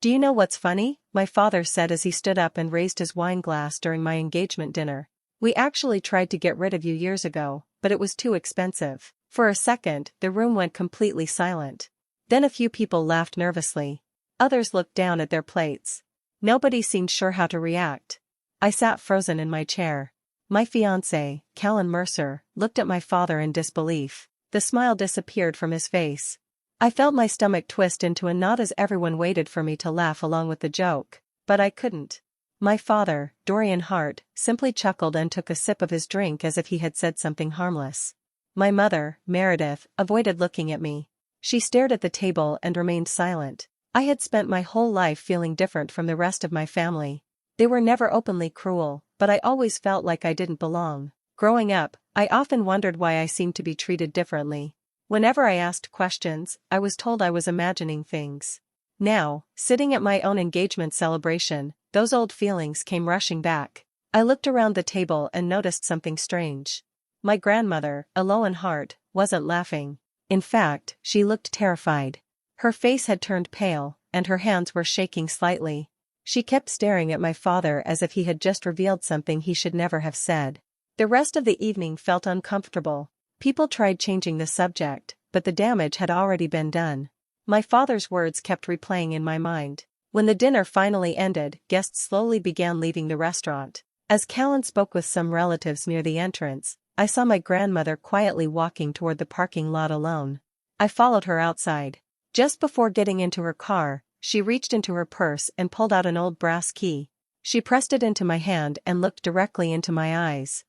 Do you know what's funny? My father said as he stood up and raised his wine glass during my engagement dinner. We actually tried to get rid of you years ago, but it was too expensive. For a second, the room went completely silent. Then a few people laughed nervously. Others looked down at their plates. Nobody seemed sure how to react. I sat frozen in my chair. My fiancé, Callan Mercer, looked at my father in disbelief. The smile disappeared from his face. I felt my stomach twist into a knot as everyone waited for me to laugh along with the joke, but I couldn't. My father, Dorian Hart, simply chuckled and took a sip of his drink as if he had said something harmless. My mother, Meredith, avoided looking at me. She stared at the table and remained silent. I had spent my whole life feeling different from the rest of my family. They were never openly cruel, but I always felt like I didn't belong. Growing up, I often wondered why I seemed to be treated differently. Whenever I asked questions, I was told I was imagining things. Now, sitting at my own engagement celebration, those old feelings came rushing back. I looked around the table and noticed something strange. My grandmother, Eloan Hart, wasn't laughing. In fact, she looked terrified. Her face had turned pale, and her hands were shaking slightly. She kept staring at my father as if he had just revealed something he should never have said. The rest of the evening felt uncomfortable. People tried changing the subject, but the damage had already been done. My father's words kept replaying in my mind. When the dinner finally ended, guests slowly began leaving the restaurant. As Callan spoke with some relatives near the entrance, I saw my grandmother quietly walking toward the parking lot alone. I followed her outside. Just before getting into her car, she reached into her purse and pulled out an old brass key. She pressed it into my hand and looked directly into my eyes.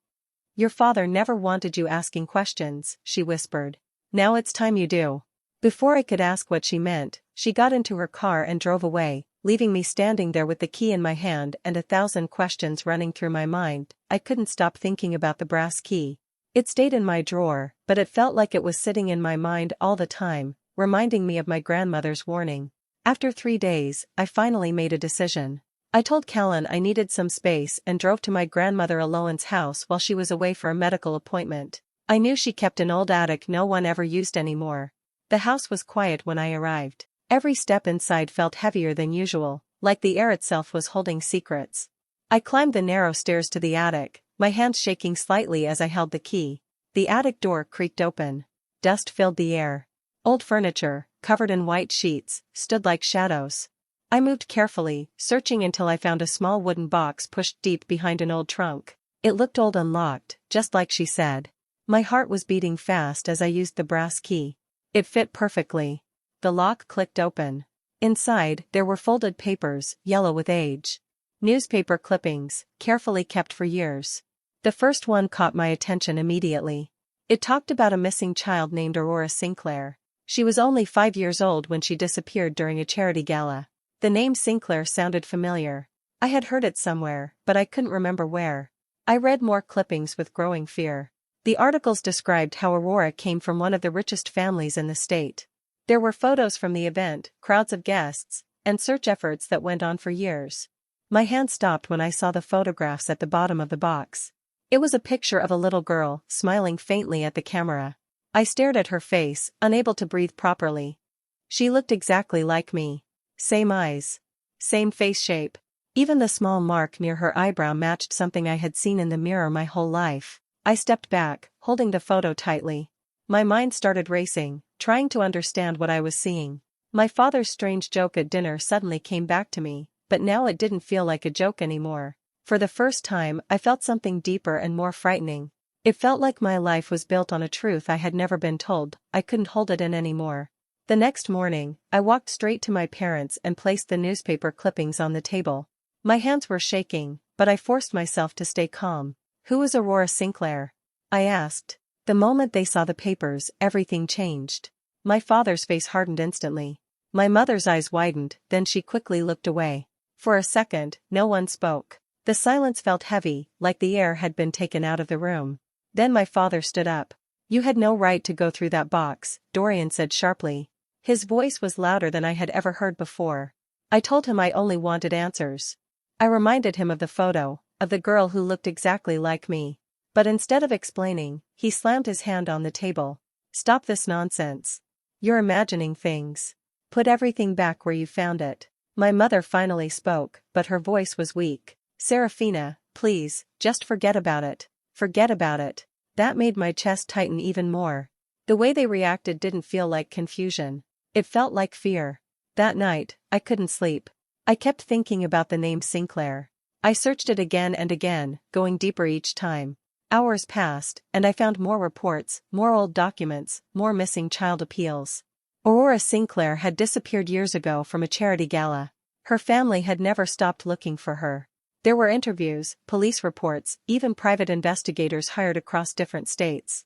"Your father never wanted you asking questions," she whispered. "Now it's time you do." Before I could ask what she meant, she got into her car and drove away, leaving me standing there with the key in my hand and 1,000 questions running through my mind. I couldn't stop thinking about the brass key. It stayed in my drawer, but it felt like it was sitting in my mind all the time, reminding me of my grandmother's warning. After 3 days, I finally made a decision. I told Callan I needed some space and drove to my grandmother Eloan's house while she was away for a medical appointment. I knew she kept an old attic no one ever used anymore. The house was quiet when I arrived. Every step inside felt heavier than usual, like the air itself was holding secrets. I climbed the narrow stairs to the attic, my hands shaking slightly as I held the key. The attic door creaked open. Dust filled the air. Old furniture, covered in white sheets, stood like shadows. I moved carefully, searching until I found a small wooden box pushed deep behind an old trunk. It looked old and locked, just like she said. My heart was beating fast as I used the brass key. It fit perfectly. The lock clicked open. Inside, there were folded papers, yellow with age. Newspaper clippings, carefully kept for years. The first one caught my attention immediately. It talked about a missing child named Aurora Sinclair. She was only 5 years old when she disappeared during a charity gala. The name Sinclair sounded familiar. I had heard it somewhere, but I couldn't remember where. I read more clippings with growing fear. The articles described how Aurora came from one of the richest families in the state. There were photos from the event, crowds of guests, and search efforts that went on for years. My hand stopped when I saw the photographs at the bottom of the box. It was a picture of a little girl, smiling faintly at the camera. I stared at her face, unable to breathe properly. She looked exactly like me. Same eyes. Same face shape. Even the small mark near her eyebrow matched something I had seen in the mirror my whole life. I stepped back, holding the photo tightly. My mind started racing, trying to understand what I was seeing. My father's strange joke at dinner suddenly came back to me, but now it didn't feel like a joke anymore. For the first time, I felt something deeper and more frightening. It felt like my life was built on a truth I had never been told. I couldn't hold it in anymore. The next morning, I walked straight to my parents and placed the newspaper clippings on the table. My hands were shaking, but I forced myself to stay calm. "Who is Aurora Sinclair?" I asked. The moment they saw the papers, everything changed. My father's face hardened instantly. My mother's eyes widened, then she quickly looked away. For a second, no one spoke. The silence felt heavy, like the air had been taken out of the room. Then my father stood up. "You had no right to go through that box," Dorian said sharply. His voice was louder than I had ever heard before. I told him I only wanted answers. I reminded him of the photo, of the girl who looked exactly like me. But instead of explaining, he slammed his hand on the table. "Stop this nonsense. You're imagining things. Put everything back where you found it." My mother finally spoke, but her voice was weak. "Serafina, please, just forget about it. Forget about it." That made my chest tighten even more. The way they reacted didn't feel like confusion. It felt like fear. That night, I couldn't sleep. I kept thinking about the name Sinclair. I searched it again and again, going deeper each time. Hours passed, and I found more reports, more old documents, more missing child appeals. Aurora Sinclair had disappeared years ago from a charity gala. Her family had never stopped looking for her. There were interviews, police reports, even private investigators hired across different states.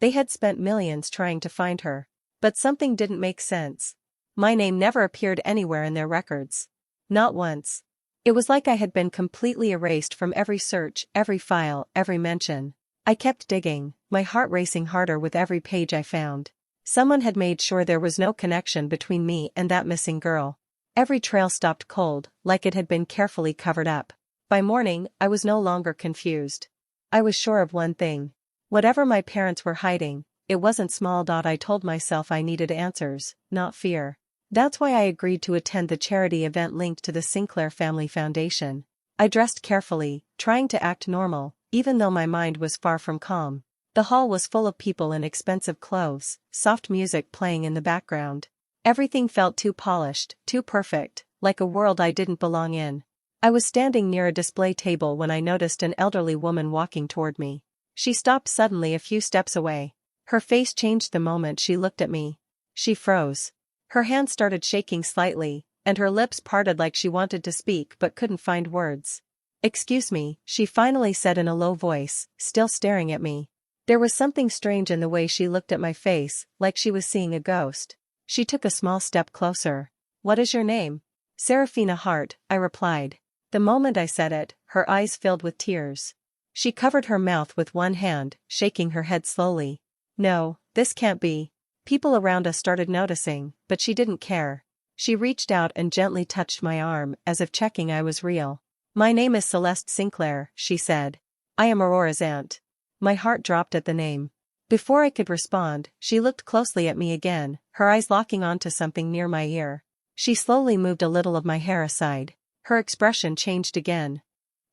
They had spent millions trying to find her. But something didn't make sense. My name never appeared anywhere in their records. Not once. It was like I had been completely erased from every search, every file, every mention. I kept digging, my heart racing harder with every page I found. Someone had made sure there was no connection between me and that missing girl. Every trail stopped cold, like it had been carefully covered up. By morning, I was no longer confused. I was sure of one thing. Whatever my parents were hiding, it wasn't small. I told myself I needed answers, not fear. That's why I agreed to attend the charity event linked to the Sinclair Family Foundation. I dressed carefully, trying to act normal, even though my mind was far from calm. The hall was full of people in expensive clothes, soft music playing in the background. Everything felt too polished, too perfect, like a world I didn't belong in. I was standing near a display table when I noticed an elderly woman walking toward me. She stopped suddenly a few steps away. Her face changed the moment she looked at me. She froze. Her hand started shaking slightly, and her lips parted like she wanted to speak but couldn't find words. "Excuse me," she finally said in a low voice, still staring at me. There was something strange in the way she looked at my face, like she was seeing a ghost. She took a small step closer. "What is your name?" "Serafina Hart," I replied. The moment I said it, her eyes filled with tears. She covered her mouth with one hand, shaking her head slowly. "No, this can't be." People around us started noticing, but she didn't care. She reached out and gently touched my arm, as if checking I was real. "My name is Celeste Sinclair," she said. "I am Aurora's aunt." My heart dropped at the name. Before I could respond, she looked closely at me again, her eyes locking onto something near my ear. She slowly moved a little of my hair aside. Her expression changed again.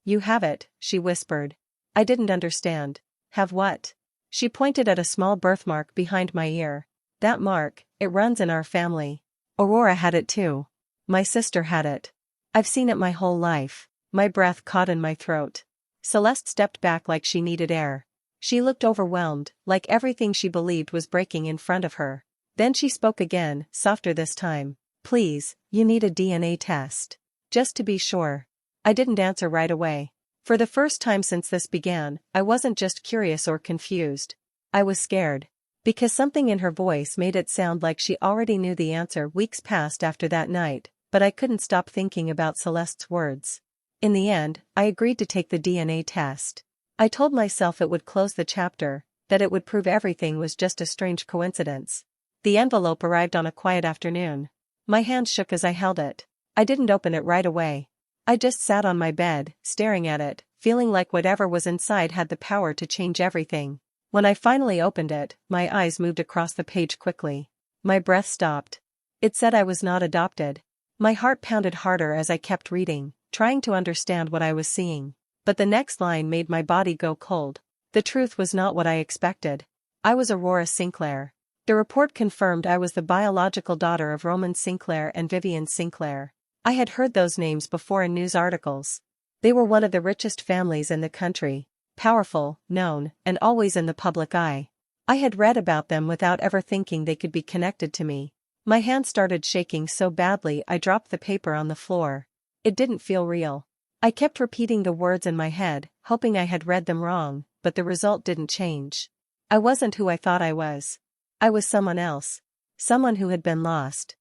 "You have it," she whispered. I didn't understand. "Have what?" She pointed at a small birthmark behind my ear. "That mark, it runs in our family. Aurora had it too. My sister had it. I've seen it my whole life." My breath caught in my throat. Celeste stepped back like she needed air. She looked overwhelmed, like everything she believed was breaking in front of her. Then she spoke again, softer this time. "Please, you need a DNA test. Just to be sure." I didn't answer right away. For the first time since this began, I wasn't just curious or confused. I was scared. Because something in her voice made it sound like she already knew the answer. Weeks passed after that night, but I couldn't stop thinking about Celeste's words. In the end, I agreed to take the DNA test. I told myself it would close the chapter, that it would prove everything was just a strange coincidence. The envelope arrived on a quiet afternoon. My hand shook as I held it. I didn't open it right away. I just sat on my bed, staring at it, feeling like whatever was inside had the power to change everything. When I finally opened it, my eyes moved across the page quickly. My breath stopped. It said I was not adopted. My heart pounded harder as I kept reading, trying to understand what I was seeing. But the next line made my body go cold. The truth was not what I expected. I was Aurora Sinclair. The report confirmed I was the biological daughter of Roman Sinclair and Vivian Sinclair. I had heard those names before in news articles. They were one of the richest families in the country, powerful, known, and always in the public eye. I had read about them without ever thinking they could be connected to me. My hand started shaking so badly I dropped the paper on the floor. It didn't feel real. I kept repeating the words in my head, hoping I had read them wrong, but the result didn't change. I wasn't who I thought I was. I was someone else. Someone who had been lost.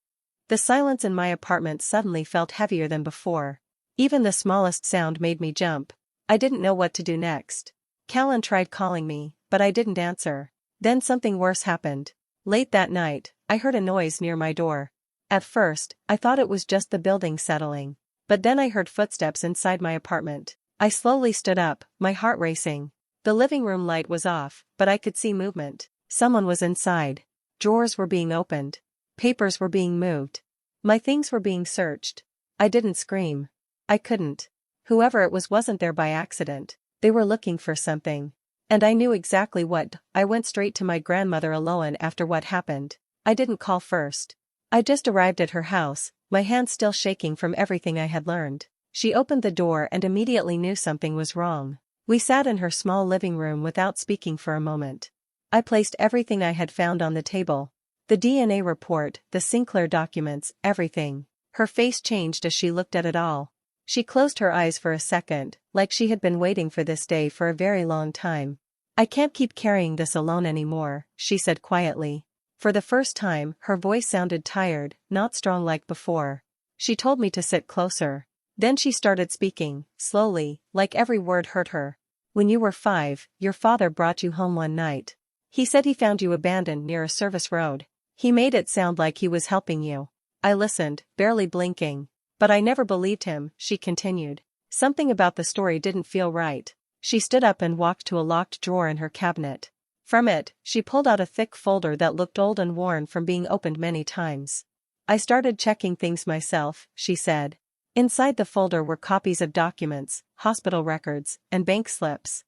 The silence in my apartment suddenly felt heavier than before. Even the smallest sound made me jump. I didn't know what to do next. Callan tried calling me, but I didn't answer. Then something worse happened. Late that night, I heard a noise near my door. At first, I thought it was just the building settling. But then I heard footsteps inside my apartment. I slowly stood up, my heart racing. The living room light was off, but I could see movement. Someone was inside. Drawers were being opened. Papers were being moved. My things were being searched. I didn't scream. I couldn't. Whoever it was wasn't there by accident. They were looking for something. And I knew exactly what. I went straight to my grandmother alone after what happened. I didn't call first. I just arrived at her house, my hands still shaking from everything I had learned. She opened the door and immediately knew something was wrong. We sat in her small living room without speaking for a moment. I placed everything I had found on the table. The DNA report, the Sinclair documents, everything. Her face changed as she looked at it all. She closed her eyes for a second, like she had been waiting for this day for a very long time. I can't keep carrying this alone anymore, she said quietly. For the first time, her voice sounded tired, not strong like before. She told me to sit closer. Then she started speaking, slowly, like every word hurt her. When you were 5, your father brought you home one night. He said he found you abandoned near a service road. He made it sound like he was helping you. I listened, barely blinking. But I never believed him, she continued. Something about the story didn't feel right. She stood up and walked to a locked drawer in her cabinet. From it, she pulled out a thick folder that looked old and worn from being opened many times. I started checking things myself, she said. Inside the folder were copies of documents, hospital records, and bank slips.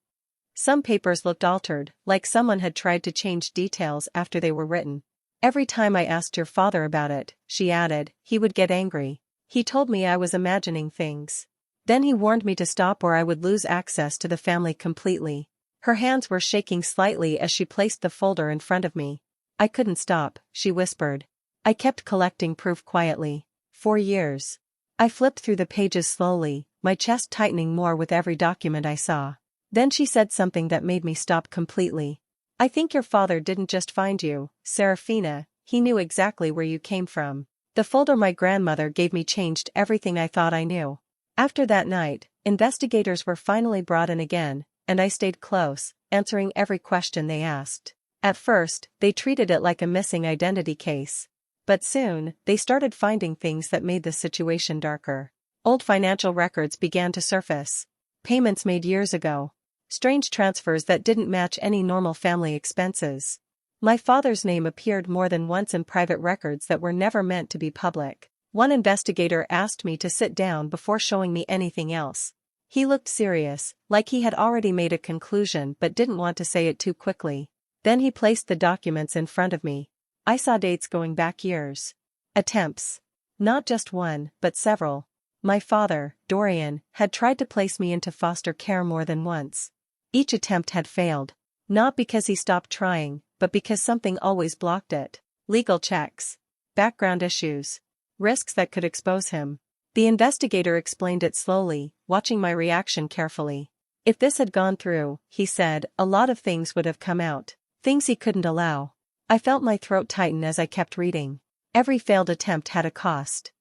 Some papers looked altered, like someone had tried to change details after they were written. Every time I asked your father about it, she added, he would get angry. He told me I was imagining things. Then he warned me to stop or I would lose access to the family completely. Her hands were shaking slightly as she placed the folder in front of me. I couldn't stop, she whispered. I kept collecting proof quietly. 4 years. I flipped through the pages slowly, my chest tightening more with every document I saw. Then she said something that made me stop completely. I think your father didn't just find you, Serafina, he knew exactly where you came from. The folder my grandmother gave me changed everything I thought I knew. After that night, investigators were finally brought in again, and I stayed close, answering every question they asked. At first, they treated it like a missing identity case. But soon, they started finding things that made the situation darker. Old financial records began to surface. Payments made years ago. Strange transfers that didn't match any normal family expenses. My father's name appeared more than once in private records that were never meant to be public. One investigator asked me to sit down before showing me anything else. He looked serious, like he had already made a conclusion but didn't want to say it too quickly. Then he placed the documents in front of me. I saw dates going back years. Attempts. Not just one, but several. My father, Dorian, had tried to place me into foster care more than once. Each attempt had failed. Not because he stopped trying, but because something always blocked it. Legal checks. Background issues. Risks that could expose him. The investigator explained it slowly, watching my reaction carefully. If this had gone through, he said, a lot of things would have come out. Things he couldn't allow. I felt my throat tighten as I kept reading. Every failed attempt had a cost.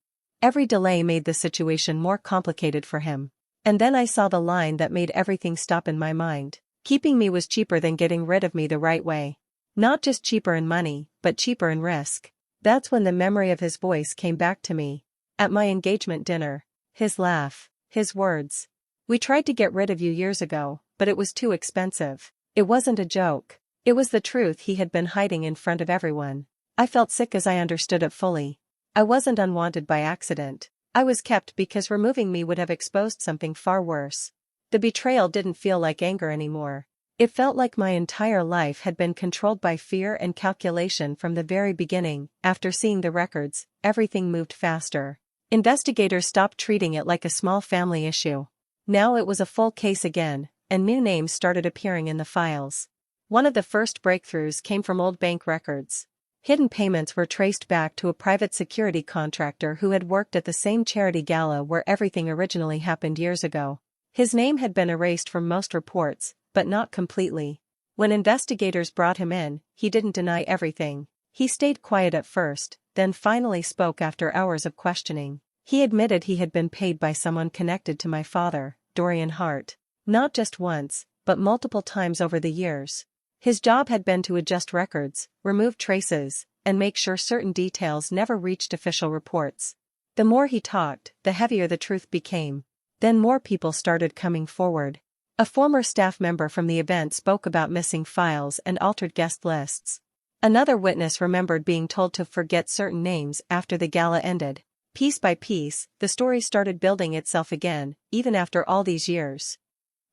Every delay made the situation more complicated for him. And then I saw the line that made everything stop in my mind. Keeping me was cheaper than getting rid of me the right way. Not just cheaper in money, but cheaper in risk. That's when the memory of his voice came back to me. At my engagement dinner. His laugh. His words. We tried to get rid of you years ago, but it was too expensive. It wasn't a joke. It was the truth he had been hiding in front of everyone. I felt sick as I understood it fully. I wasn't unwanted by accident. I was kept because removing me would have exposed something far worse. The betrayal didn't feel like anger anymore. It felt like my entire life had been controlled by fear and calculation from the very beginning. After seeing the records, everything moved faster. Investigators stopped treating it like a small family issue. Now it was a full case again, and new names started appearing in the files. One of the first breakthroughs came from old bank records. Hidden payments were traced back to a private security contractor who had worked at the same charity gala where everything originally happened years ago. His name had been erased from most reports, but not completely. When investigators brought him in, he didn't deny everything. He stayed quiet at first, then finally spoke after hours of questioning. He admitted he had been paid by someone connected to my father, Dorian Hart. Not just once, but multiple times over the years. His job had been to adjust records, remove traces, and make sure certain details never reached official reports. The more he talked, the heavier the truth became. Then more people started coming forward. A former staff member from the event spoke about missing files and altered guest lists. Another witness remembered being told to forget certain names after the gala ended. Piece by piece, the story started building itself again, even after all these years.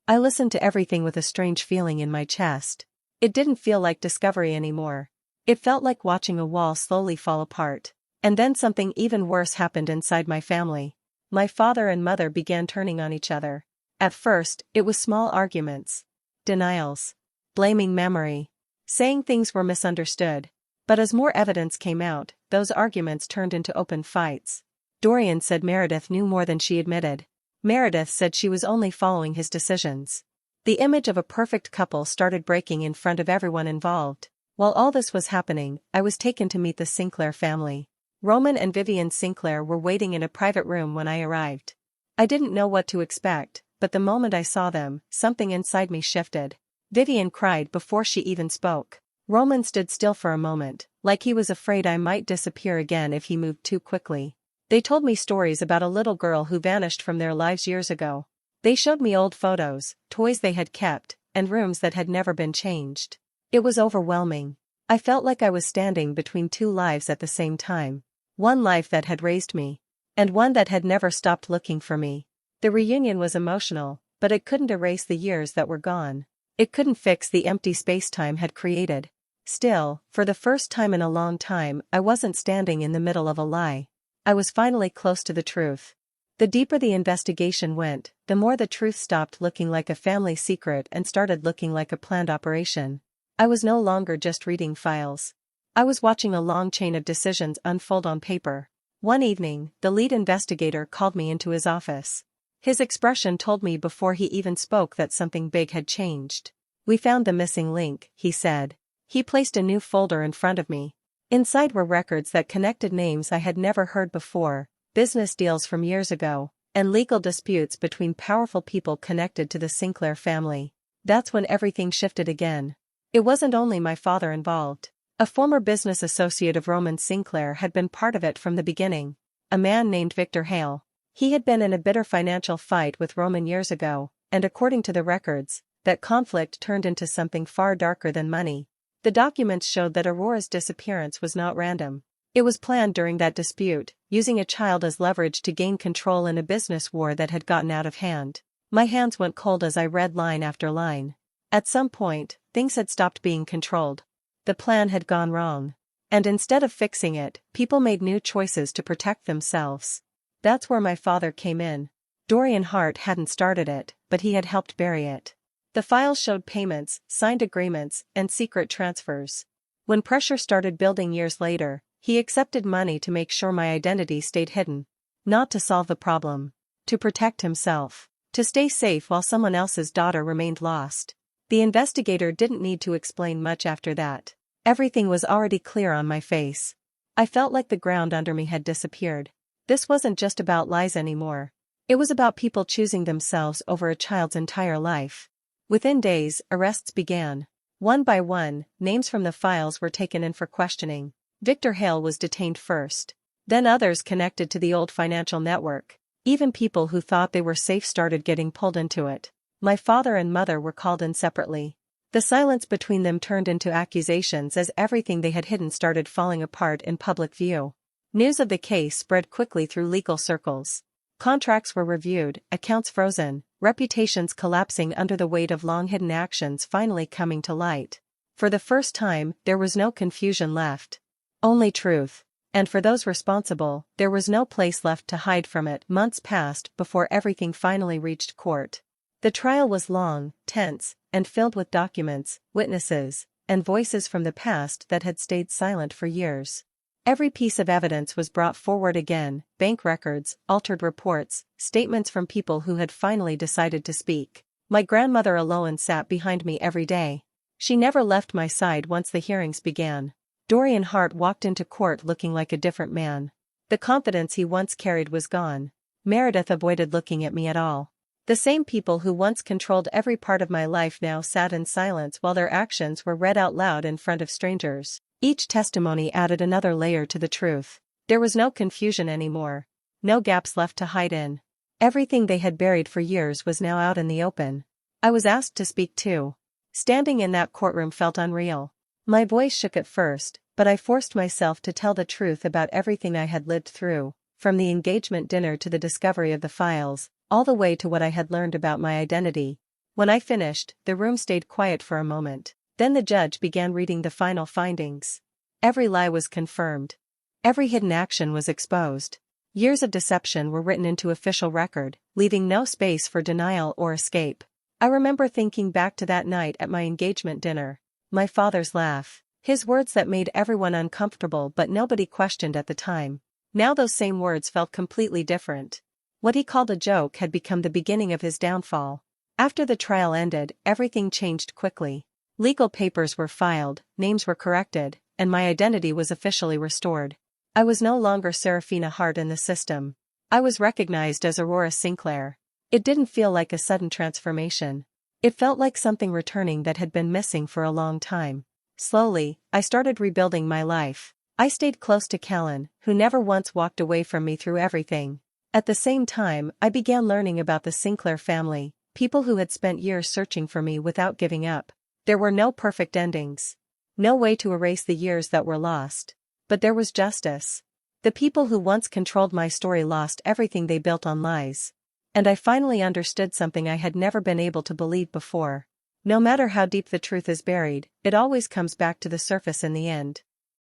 I listened to everything with a strange feeling in my chest. It didn't feel like discovery anymore. It felt like watching a wall slowly fall apart. And then something even worse happened inside my family. My father and mother began turning on each other. At first, it was small arguments. Denials. Blaming memory. Saying things were misunderstood. But as more evidence came out, those arguments turned into open fights. Dorian said Meredith knew more than she admitted. Meredith said she was only following his decisions. The image of a perfect couple started breaking in front of everyone involved. While all this was happening, I was taken to meet the Sinclair family. Roman and Vivian Sinclair were waiting in a private room when I arrived. I didn't know what to expect, but the moment I saw them, something inside me shifted. Vivian cried before she even spoke. Roman stood still for a moment, like he was afraid I might disappear again if he moved too quickly. They told me stories about a little girl who vanished from their lives years ago. They showed me old photos, toys they had kept, and rooms that had never been changed. It was overwhelming. I felt like I was standing between two lives at the same time. One life that had raised me, and one that had never stopped looking for me. The reunion was emotional, but it couldn't erase the years that were gone. It couldn't fix the empty space-time had created. Still, for the first time in a long time, I wasn't standing in the middle of a lie. I was finally close to the truth. The deeper the investigation went, the more the truth stopped looking like a family secret and started looking like a planned operation. I was no longer just reading files. I was watching a long chain of decisions unfold on paper. One evening, the lead investigator called me into his office. His expression told me before he even spoke that something big had changed. "We found the missing link," he said. He placed a new folder in front of me. Inside were records that connected names I had never heard before, business deals from years ago, and legal disputes between powerful people connected to the Sinclair family. That's when everything shifted again. It wasn't only my father involved. A former business associate of Roman Sinclair had been part of it from the beginning. A man named Victor Hale. He had been in a bitter financial fight with Roman years ago, and according to the records, that conflict turned into something far darker than money. The documents showed that Aurora's disappearance was not random. It was planned during that dispute, using a child as leverage to gain control in a business war that had gotten out of hand. My hands went cold as I read line after line. At some point, things had stopped being controlled. The plan had gone wrong. And instead of fixing it, people made new choices to protect themselves. That's where my father came in. Dorian Hart hadn't started it, but he had helped bury it. The files showed payments, signed agreements, and secret transfers. When pressure started building years later, he accepted money to make sure my identity stayed hidden. Not to solve the problem. To protect himself. To stay safe while someone else's daughter remained lost. The investigator didn't need to explain much after that. Everything was already clear on my face. I felt like the ground under me had disappeared. This wasn't just about lies anymore. It was about people choosing themselves over a child's entire life. Within days, arrests began. One by one, names from the files were taken in for questioning. Victor Hale was detained first. Then others connected to the old financial network. Even people who thought they were safe started getting pulled into it. My father and mother were called in separately. The silence between them turned into accusations as everything they had hidden started falling apart in public view. News of the case spread quickly through legal circles. Contracts were reviewed, accounts frozen, reputations collapsing under the weight of long-hidden actions finally coming to light. For the first time, there was no confusion left. Only truth. And for those responsible, there was no place left to hide from it. Months passed before everything finally reached court. The trial was long, tense, and filled with documents, witnesses, and voices from the past that had stayed silent for years. Every piece of evidence was brought forward again: bank records, altered reports, statements from people who had finally decided to speak. My grandmother alone sat behind me every day. She never left my side once the hearings began. Dorian Hart walked into court looking like a different man. The confidence he once carried was gone. Meredith avoided looking at me at all. The same people who once controlled every part of my life now sat in silence while their actions were read out loud in front of strangers. Each testimony added another layer to the truth. There was no confusion anymore. No gaps left to hide in. Everything they had buried for years was now out in the open. I was asked to speak too. Standing in that courtroom felt unreal. My voice shook at first, but I forced myself to tell the truth about everything I had lived through, from the engagement dinner to the discovery of the files, all the way to what I had learned about my identity. When I finished, the room stayed quiet for a moment. Then the judge began reading the final findings. Every lie was confirmed. Every hidden action was exposed. Years of deception were written into official record, leaving no space for denial or escape. I remember thinking back to that night at my engagement dinner. My father's laugh. His words that made everyone uncomfortable but nobody questioned at the time. Now those same words felt completely different. What he called a joke had become the beginning of his downfall. After the trial ended, everything changed quickly. Legal papers were filed, names were corrected, and my identity was officially restored. I was no longer Serafina Hart in the system. I was recognized as Aurora Sinclair. It didn't feel like a sudden transformation. It felt like something returning that had been missing for a long time. Slowly, I started rebuilding my life. I stayed close to Callan, who never once walked away from me through everything. At the same time, I began learning about the Sinclair family, people who had spent years searching for me without giving up. There were no perfect endings. No way to erase the years that were lost. But there was justice. The people who once controlled my story lost everything they built on lies. And I finally understood something I had never been able to believe before. No matter how deep the truth is buried, it always comes back to the surface in the end.